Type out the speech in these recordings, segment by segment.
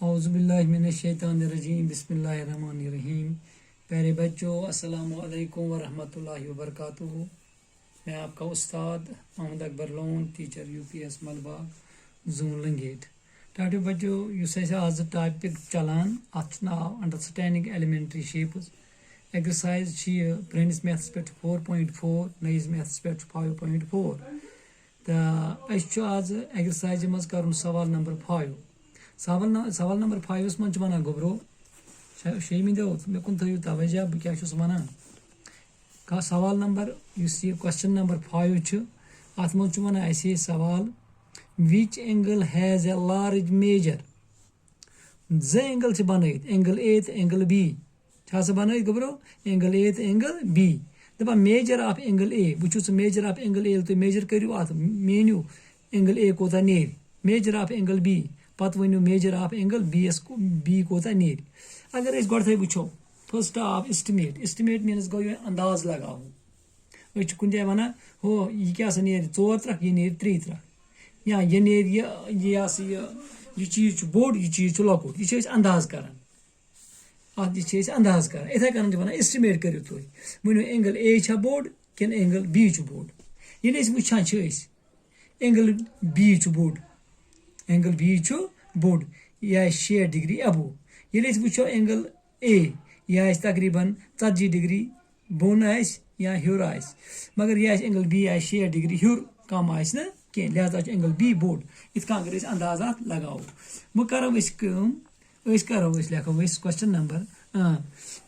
औज़ुबिल्लाहिमिनश्शैतानिर्रजीम बिस्मिल्लाहिर्रहमानिर्रहीम। प्यारे बच्चों, अस्सलामु अलैकुम वरहमतुल्लाहि वबरकातुहू। मैं आपका उस्ताद मोहम्मद अकबर लोन, टीचर यूपीएस मलबा जून लंगेट। टाटो बच्चों, आज टॉपिक चलान अत नाव understanding elementary shapes. Exercise prince maths पे 4.4, नईस मैथ्स पे 5.4। तो आज एक्सरसाइज मज कर सवाल नंबर 5। सवाल नंबर 5 मन वन गोब्रो शेमी दो मे कुन थो तवज्जा बह क्या वन सवाल नंबर क्वेश्चन नंबर 5 अत मज वन सवाल which angle has a large measure. ज एंगल बन एंगल ए तो एंगल बी बन गोब्रो एंगल ए तो एंगल बी दपान मेजर ऑफ एंगल ए बुस मेजर ऑफ एंगल ए तुम मेजर करू अत मेनू एंगल ए कोता नेर मेजर ऑफ एंगल बी पत वनु मेजर ऑफ एंगल बी कोता नेर। अगर गोथे वो फर्स्ट ऑफ एस्टिमेट मीनस गो अंदाज लगाओ कुन जाए वन हो यह क्या नेर 4 त्रक यह नेर 3 त्रक या यह नेर यह चीज बोड़ यह चीज लकुट यह अंदाज कर अंदाज कर इथे कन वन एस्टिमेट करो तुम वनु एंगल ए बोड़ कि एंगल बी बोड़ ये वुचान एंगल बी बोड़ एंगल बी बोड़ यह 6 डिग्री अबो ये वो एंगल ए यह तकरीबन 40 डिग्री बोन या हर मगर यह एंगल बी 6 डिग्री हर कम कह लिहाजा एंगल बी बोड़ इत अगर अंदाजा लगाओ वो करो लिखो क्वेश्चन नंबर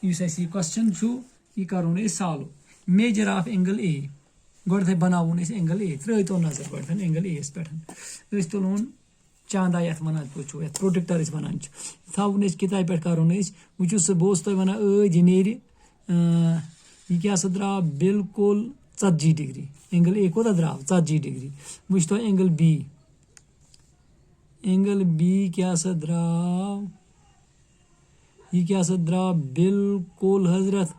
क्वेश्चन यह करो solve measure of angle A गोथे बनावन एंगल ए त्रो तो नजर गोथन एंगल ए पे तुलोन चांदा ये वन पे प्रोटेक्टर वन थवन किताब पे करो वो बहुत वन यह नेर यह क्या द्राव बिल्कुल 40 डिग्री एंगल ए कोता द्राव 40 डिग्री वो तो एंगल बी क्या द्राव यह क्या द्राव बिल्कुल हजरत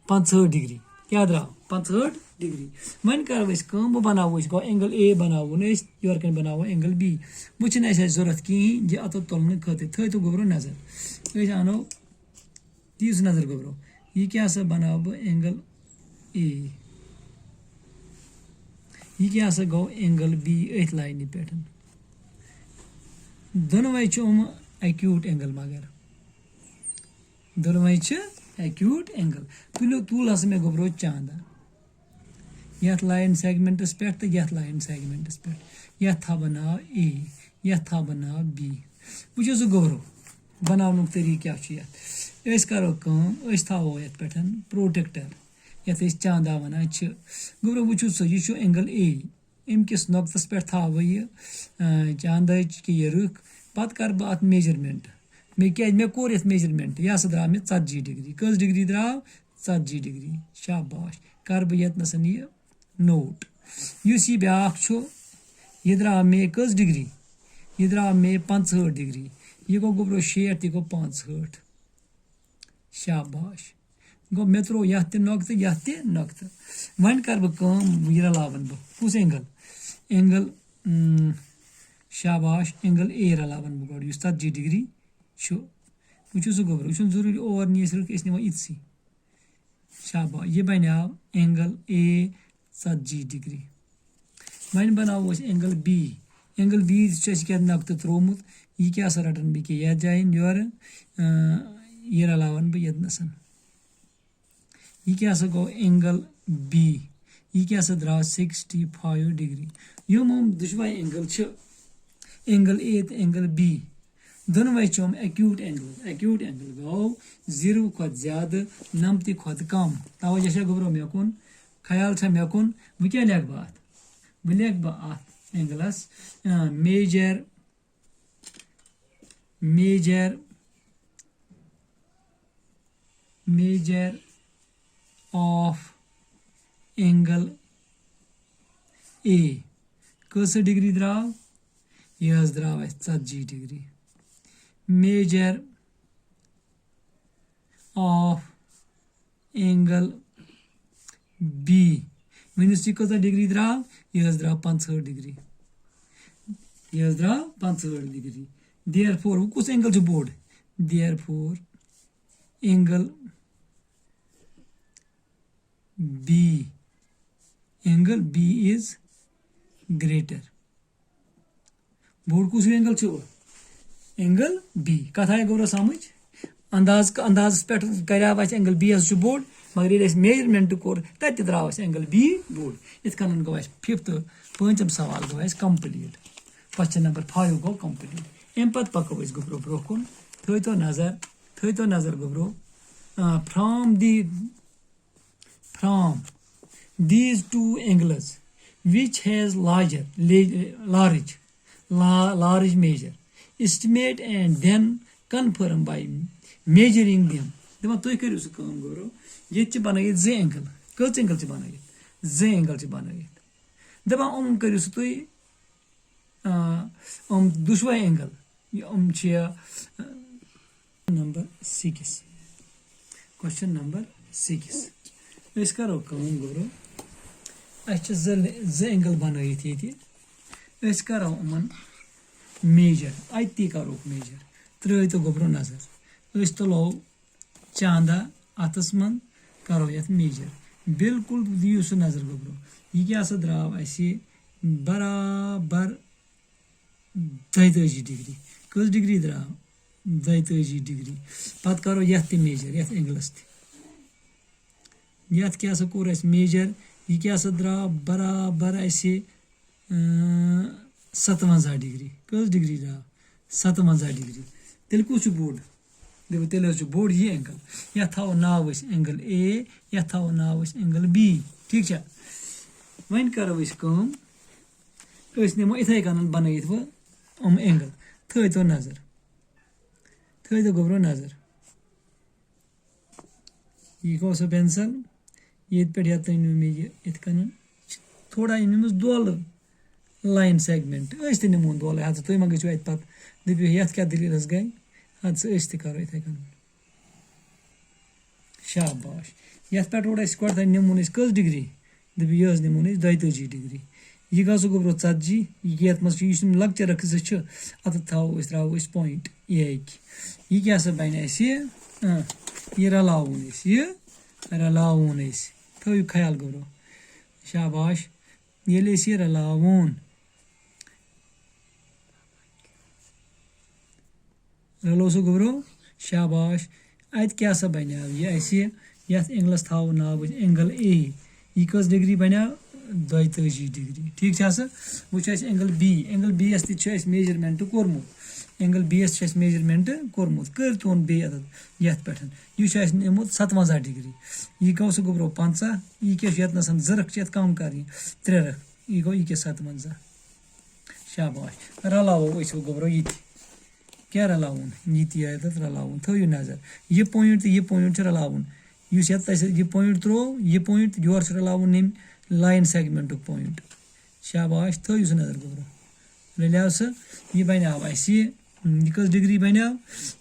65 डिग्री क्या द्राव 65 डिग्री वन करो वो बनावो गो एंगल ए बनावन योर कन बनावो एंगल बी वो जरूरत कहें यह अत तुलने खतर थो गोबरो नजर अनो तीस नजर गोबरो यह क्या बनाव बह एंगल ए यह क्या गो एंगल बी अथ लाइन पे दोनवे एक्यूट एंगल मगर दोनवे एक्यूट एंगल तुल मे गोबरो चांदा यथ लाइन सेगमेंटस पे तो यथ लाइन सेगमेंटस पे यथ था बनाव ए यथ था बनाव बी वो गोबरो बनावन तरीक क्या करो थो ये पे प्रोटेक्टर यथ चांदा वन गोबरो वो यह एंगल ए अमकिस नुक्तस पे थो यह चांदा कि यह रुख पत कर बह अत मेजरमेंट मे कोर ये मेजरमेंट यह द्राव मे 40 डिग्री कस डिग्री द्राव 40 डिग्री शाबाश कर बह यतनसन यह नोट युस यह ब्या यह द्राव मे कस डिग्री यह द्राव मे 65 डिग्री यह गो गोबरो 60 तह गो 65 शाबाश गो मे त्रो यह नुक्त वन कर बह यह रलावन बह कुस एंगल शाबाश एंगल ए रलावन बह गो 40 डिग्री वो गोबरो वह जरूरी और नीस रुख नो इतसी शाबाश यह बनाव एंगल ए 40 डिग्री वन बनावो एंगल बी क्या नक्त त्रोमुत यह क्या रटन बह कि यथ जाइन योर यह रलावन बह यतनसन यह क्या गो एंगल बी यह क्या द्राव 65 डिग्री यम दुशवाई एंगल ए तो एंगल बी दोनवे एक्यूट एंगल गो 0 खुद ज्यादा 90 खुद कम तवज्जो गोबरो मे कुन ख्याल मे कुन वो क्या लिख बह बह लिख बह एंगलस मेजर ऑफ एंगल ए कस डिग्री द्राव यह द्राव 40 degree measure of angle B वनुस यह कत डिग्री द्राव यह द्राव 65 डिग्री therefore कुछ एंगल जो बोर्ड therefore angle B is greater बोर्ड कुछ एंगल छो एंगल B कथ आय गोरो समझ अंदाज पे कराव एंगल B जो बोर्ड मगर ये मेजरमेंट कोर तत द्राव एंगल B बोर्ड इत कन गो 5th पांचम सवाल गो कंप्लीट क्वेश्चन नंबर 5 गो कंप्लीट अम पत पको गोब्रो ब्रो कुन थो नजर गोब्रो from these two angles which has large measure estimate and then confirm by measuring them दपा तुम करो सह कम गोरो ये बनाइट जो एंगल कच एंगल बनाइट जो एंगल बनाइट दपा करो सह तुम दुशवाई एंगल नंबर 6 क्वेश्चन नंबर 6 करो कम गोरो जो एंगल बनाइट ये करो उमन मेजर अति करो मेजर त्रो तो गोब्रो नजर तुलो चांदा अतस मन करो ये मेजर बिल्कुल दियो सह नजर गोब्रो यह क्या द्राव बराबर 42 डिग्री कस डिग्री द्राव 42 डिग्री पत करो ये मेजर ये एंगलस ये क्या कोर मेजर यह क्या द्राव बराबर 57 डिग्री कस डिग्री द्राव 57 डिग्री तेल कुछ बोर्ड देखो तेल बोर्ड ये एंगल या थो नाव एंगल ए या थो नाव एंगल बी ठीक है वन करो नमो इथे कन बनत वो एंगल थो नजर थो गोब्रो नजर यह गो सो पेंसिल ये पे मे इत कन थोड़ा अनिमस दोल लाइन सेगमेंट नमोन दोल हाँ तुम मा गो पे दपो ये क्या दलील गई हाँ करो इथे कन शाबाश ये पे रोड गो नमोन कस डिग्री दपो यह नमोन 42 डिग्री यह गो गोब्रो 40 ये लक्चर रखी अत त्रो पॉइंट यह क्या बन यह रलावन थो ख्याल गोब्रो शाबाश ये रलावन रलो सो गोब्रो शाबाश अत क्या बनो ये एंगलस थो नाव एंगल ए यह कस डिग्री बनो 42 डिग्री ठीक है वो एंगल बी एस मेजरमेंट कोर्मुत एंगल बी एस मेजरमेंट कोर्मुत कर तोन बे ये पे यह नमुत 57 डिग्री यह गो सह गोब्रो 50 यह क्या ये जरख कम कर 3 रख यह गो यह 57 शाबाश रलावो गोब्रो ये क्या रलावन ये रलावन थो नजर यह पॉइंट रलावन यह पॉइंट त्रो यह पॉइंट योर रलावन नम लाइन सेगमेंट पॉइंट शाबाश थो नजर गोब्रो रलियाव सह यह बनाव यह कस डिग्री बनाव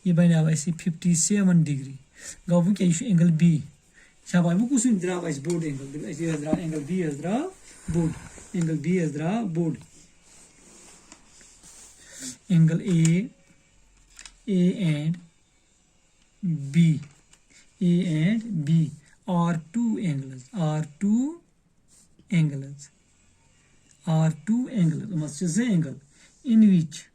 यह बनाव 57 डिग्री गो वो क्या एंगल बी शाबाश वो कुछ draw board angle angle B draw board angle B draw board angle A and B are two angles must is the angle in which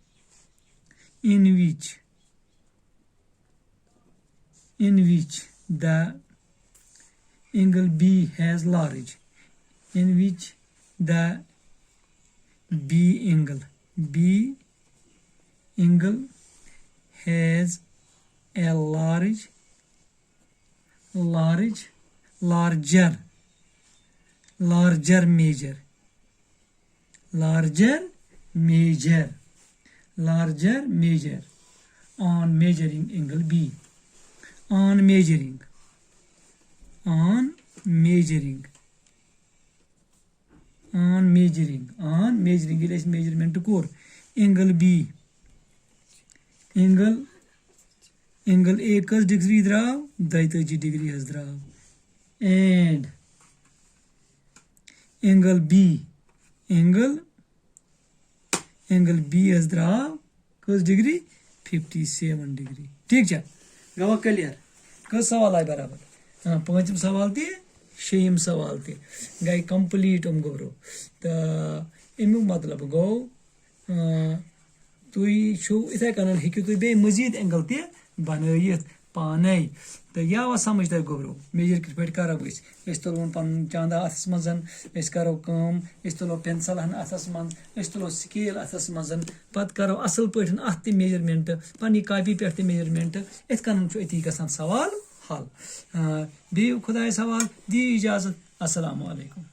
the angle B has large in which the B angle has a larger measure on measuring angle B on measuring measurement कोर angle B angle A कस degree draw 42 degree draw and angle B draw कस degree 57 degree ठीक है गवा clear कस सवाल आए बराबर हाँ पांचम सवाल ते शेयम सवाल ते गई कंप्लीट गोब्रो तो अमुक मतलब गो तुम इथे कन हेकू तुम बे मजीद एंगल ते बनयित पाने तो यह समझ तुम गोब्रो मेजर कित पे करो तुलोन पन चांदा अथस मज करो कम तुलो पेंसिल हन अथस मज तुलो स्केल अथस मज पत करो असल पे अत मेजरमेंट पन्नी कॉपी पे मेजरमेंट इत कन अति गसान सवाल हल दियो खुदा सवाल दी इजाजत अस्सलाम वालेकुम।